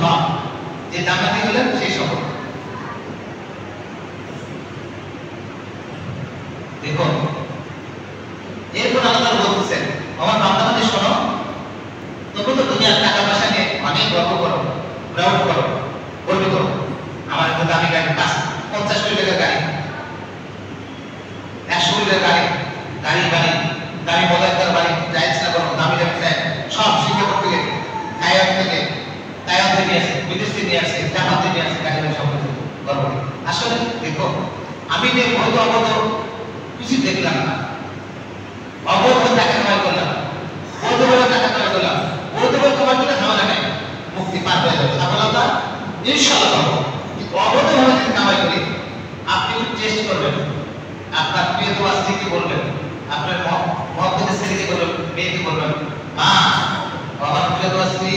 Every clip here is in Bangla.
নন, যে জান্নাতি হলেন সেই সফল। দেখুন এরপর আল্লাহ বলতেছেন, আমার বান্দাবান্দি শোনো, তবু তো দুনিয়ার টাকা পয়সা নিয়ে অনেক গর্ব করো, প্রাউড করো, গর্ব করো, আমার তো দামি গাড়ি, 50 কোটি টাকার গাড়ি, 100 কোটি টাকার গাড়ি, গাড়ি বাড়ি, গাড়ি মজাদার বাড়ি, যা ইচ্ছা করো, দামি দামি ফ্ল্যাট, সব সিঙ্গাপুর থেকে, থাইল্যান্ড থেকে, তাইওয়ান থেকে আসে, বিদেশ থেকে নিয়ে আসে, জাপান থেকে নিয়ে আসে, গাড়ি বাড়ি সব কিছু গর্ব। আসলে দেখো আমি যে বৈধ অবৈধ কিছু দেখলাম না, অবৈধ টাকা কামাই করলাম, বৈধ বলে টাকা কামাই করলাম, বৈধ বলে কামাই করলে ঝামেলা নেই, মুক্তি পার হয়ে যাবে, সফলতা ইনশাআল্লাহ পাবো। কিন্তু অবৈধ ভাবে যদি কামাই করি, আপনি একটু টেস্ট করবেন, আপনার প্রিয় তোমার স্ত্রীকে বলবেন, আপনার মহব্বতের ছেলেকে বলবেন, মেয়েকে বলবেন, মা বাবার প্রিয় তোমার স্ত্রী,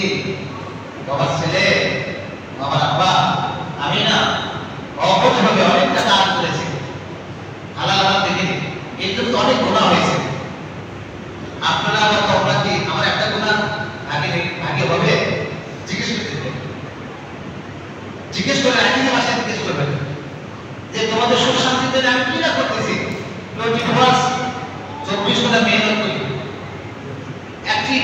বাবার ছেলে, বাবার আব্বা, আমি না অবৈধ ভাবে অনেক টাকা আয় করেছি, হালাল হালাল দেখিনি, এর জন্য অনেক গুনাহ হয়েছে। আপনারা আবার তোমরা কি আমার একটা গুনাহ আগে হবে জিজ্ঞেস করতে, জিজ্ঞেস করে একই ভাষায় জিজ্ঞেস করবেন যে তোমাদের সুখ শান্তিতে আমি কি না করতেছি, 24 ঘন্টা মেহনত করি, একটি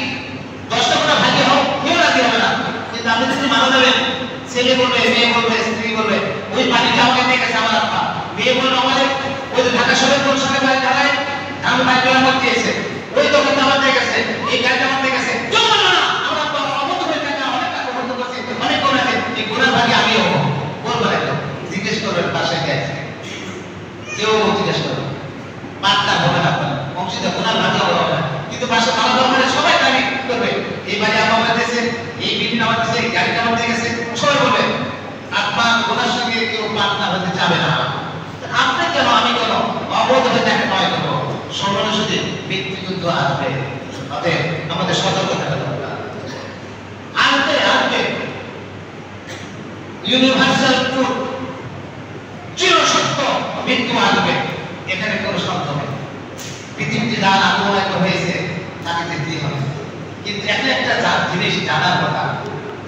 10টা ঘন্টা ভাগে হোক, কেউ রাজি হবে না, কিন্তু আপনি যদি মানা যাবেন, ছেলে বলবে, মেয়ে বলবে, স্ত্রী বলবে, ওই পানিটা আমাকে দিয়ে গেছে আমার আব্বা, মেয়ে বলবে আমাদের ওই যে ঢাকা শহরের কোন সঙ্গে বাড়ি দাঁড়ায় আমি বাইক আমার দিয়েছে, ওই দোকানটা আমার দিয়ে গেছে, এই গাড়িটা আমার দিয়ে গেছে, আমার আব্বা অবৈধ হয়ে টাকা অনেক টাকা খরচ করছে, অনেক করেছে, এই গুনার ভাগে আমি হবো, বলবেন একদম জিজ্ঞেস করবেন পাশে গেছে, কেউ জিজ্ঞেস করবে, পাঁচটা হবে না, অংশীদার গুনার ভাগে হবে না, কিন্তু পাশে ভালো দরকারে সবাই দাবি করবে, এই বাড়ি আমার দিয়েছে, এই বিল্ডিং আমার দিয়েছে, এই গাড়িটা আমার দিয়ে গেছে, সবাই বলবে, আপনার গুনার সঙ্গে কেউ পার্টনার হতে যাবে না। আপনি কেন, আমি কেন অবৈধ হয়ে টাকা কামাই করবো? সময়ের সাথে ব্যক্তিগত আসবে, অতএব আমাদের সতর্ক থাকা দরকার। আসবে আসবে ইউনিভার্সাল ট্রুথ, চিরসত্য, মৃত্যু আসবে, এখানে কোনো সন্দেহ নেই। পৃথিবীতে যার আগমন হয়েছে তাকে যেতেই হবে, কিন্তু একটা জিনিস জানার কথা,